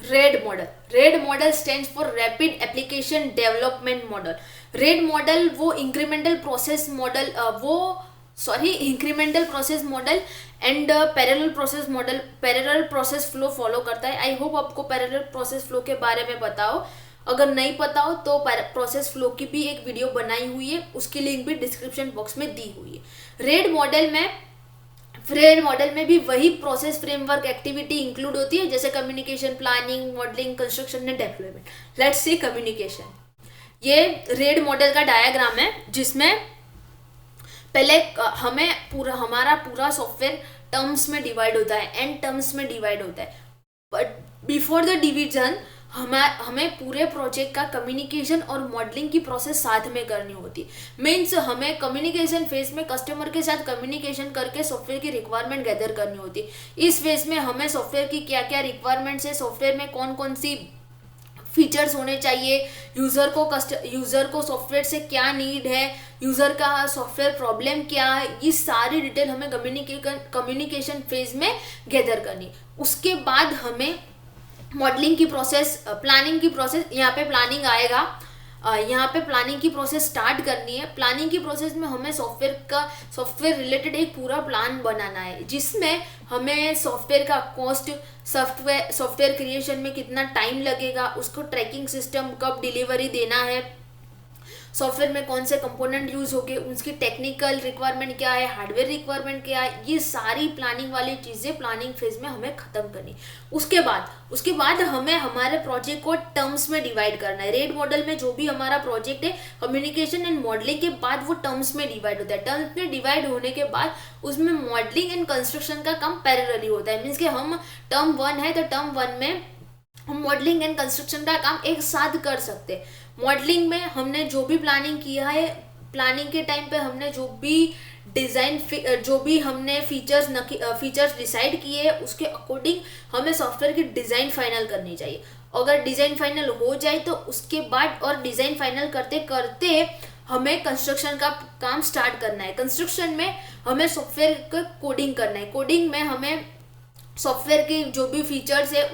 Red model stands for rapid application development model. RAD model वो incremental process model incremental process model and parallel process flow follow करता है। I hope आपको parallel process flow के बारे में पता हो। अगर नहीं पता हो तो प्रोसेस फ्लो की भी एक वीडियो बनाई हुई है, उसकी लिंक भी डिस्क्रिप्शन बॉक्स में दी हुई है। रेड मॉडल में भी वही प्रोसेस फ्रेमवर्क एक्टिविटी इंक्लूड होती है, जैसे communication, planning, modelling, construction and development. Let's see communication. ये रेड मॉडल का डायग्राम है, जिसमें पहले हमारा पूरा सॉफ्टवेयर टर्म्स में डिवाइड होता है एंड टर्म्स में डिवाइड होता है। बट बिफोर द डिवीजन हमें पूरे प्रोजेक्ट का कम्युनिकेशन और मॉडलिंग की प्रोसेस साथ में करनी होती है। मीन्स हमें कम्युनिकेशन फेज में कस्टमर के साथ कम्युनिकेशन करके सॉफ्टवेयर की रिक्वायरमेंट गैदर करनी होती है। इस फेज में हमें सॉफ्टवेयर की क्या क्या रिक्वायरमेंट्स है, सॉफ्टवेयर में कौन कौन सी फीचर्स होने चाहिए, यूज़र को सॉफ्टवेयर से क्या नीड है, यूज़र का सॉफ्टवेयर प्रॉब्लम क्या है, ये सारी डिटेल हमें कम्युनिकेशन फेज में गैदर करनी। उसके बाद हमें मॉडलिंग की प्रोसेस, प्लानिंग की प्रोसेस, यहाँ पे प्लानिंग आएगा, यहाँ पे प्लानिंग की प्रोसेस स्टार्ट करनी है। प्लानिंग की प्रोसेस में हमें सॉफ्टवेयर रिलेटेड एक पूरा प्लान बनाना है, जिसमें हमें सॉफ्टवेयर का कॉस्ट, सॉफ्टवेयर क्रिएशन में कितना टाइम लगेगा, उसको ट्रैकिंग सिस्टम कब डिलीवरी देना है, सॉफ्टवेयर में कौन से कंपोनेंट यूज होंगे, उसकी टेक्निकल रिक्वायरमेंट क्या है, हार्डवेयर रिक्वायरमेंट क्या है, ये सारी प्लानिंग वाली चीज़ें प्लानिंग फेज में हमें ख़त्म करनी। उसके बाद हमें हमारे प्रोजेक्ट को टर्म्स में डिवाइड करना है। रेड मॉडल में जो भी हमारा प्रोजेक्ट है, कम्युनिकेशन एंड मॉडलिंग के बाद वो टर्म्स में डिवाइड होता है। टर्म्स में डिवाइड होने के बाद उसमें मॉडलिंग एंड कंस्ट्रक्शन का काम पैरेलली होता है। मीन्स कि हम टर्म 1 है तो टर्म 1 में हम मॉडलिंग एंड कंस्ट्रक्शन का काम एक साथ कर सकते हैं। मॉडलिंग में हमने जो भी प्लानिंग किया है, प्लानिंग के टाइम पे हमने जो भी हमने फीचर्स डिसाइड किए हैं, उसके अकॉर्डिंग हमें सॉफ्टवेयर की डिज़ाइन फाइनल करनी चाहिए। अगर डिज़ाइन फाइनल हो जाए तो उसके बाद और डिज़ाइन फाइनल करते करते हमें कंस्ट्रक्शन का काम स्टार्ट करना है। कंस्ट्रक्शन में हमें सॉफ्टवेयर का कोडिंग करना है। कोडिंग में हमें सॉफ्टवेयर की जो भी फीचर्स है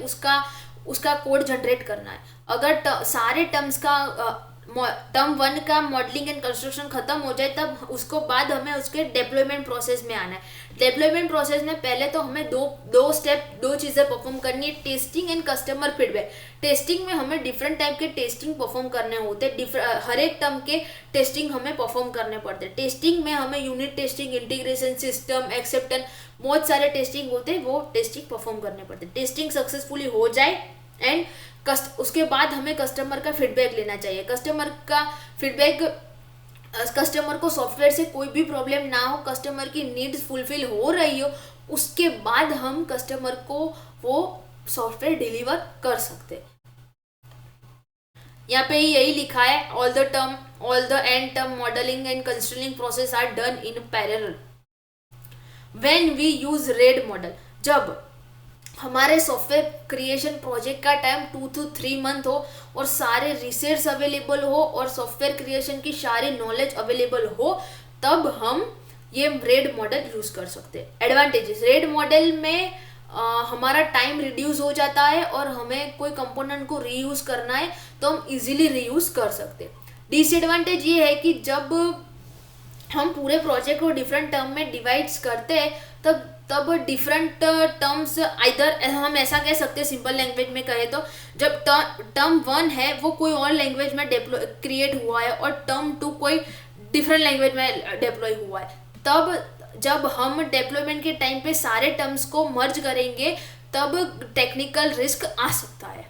उसका कोड जनरेट करना है। अगर सारे टर्म 1 का मॉडलिंग एंड कंस्ट्रक्शन खत्म हो जाए, तब उसको बाद हमें उसके डेवलपमेंट प्रोसेस में आना है। डेवलपमेंट प्रोसेस में पहले तो हमें दो चीज़ें परफॉर्म करनी है, testing and customer feedback. Testing में हमें डिफरेंट टाइप के टेस्टिंग परफॉर्म करने होते हैं, हर एक टर्म के टेस्टिंग हमें परफॉर्म करने पड़ते हैं। टेस्टिंग में हमें unit testing, integration, system acceptance, बहुत सारे टेस्टिंग होते हैं, वो टेस्टिंग परफॉर्म करने पड़ते हैं। टेस्टिंग सक्सेसफुली हो जाए एंड उसके बाद हमें कस्टमर का फीडबैक लेना चाहिए। कस्टमर को सॉफ्टवेयर से कोई भी प्रॉब्लम ना हो, कस्टमर की नीड्स फुलफिल हो रही हो, उसके बाद हम कस्टमर को वो सॉफ्टवेयर डिलीवर कर सकते। यहाँ पे यही लिखा है, all the end term modelling and constructing process are done in parallel when we use RAD model. जब हमारे सॉफ्टवेयर क्रिएशन प्रोजेक्ट का टाइम 2 to 3 मंथ हो और सारे रिसोर्स अवेलेबल हो और सॉफ्टवेयर क्रिएशन की सारी नॉलेज अवेलेबल हो, तब हम ये रेड मॉडल यूज कर सकते हैं। एडवांटेजेस, रेड मॉडल में हमारा टाइम रिड्यूस हो जाता है और हमें कोई कंपोनेंट को रीयूज करना है तो हम इजीली रीयूज कर सकते हैं। डिसएडवांटेज ये है कि जब हम पूरे प्रोजेक्ट को डिफरेंट टर्म में डिवाइड्स करते हैं, तब डिफरेंट टर्म्स, आइदर हम ऐसा कह सकते हैं सिंपल लैंग्वेज में कहे तो, जब टर्म 1 है वो कोई और लैंग्वेज में क्रिएट हुआ है और टर्म 2 कोई डिफरेंट लैंग्वेज में डिप्लॉय हुआ है, तब जब हम डेप्लॉयमेंट के टाइम पे सारे टर्म्स को मर्ज करेंगे, तब टेक्निकल रिस्क आ सकता है।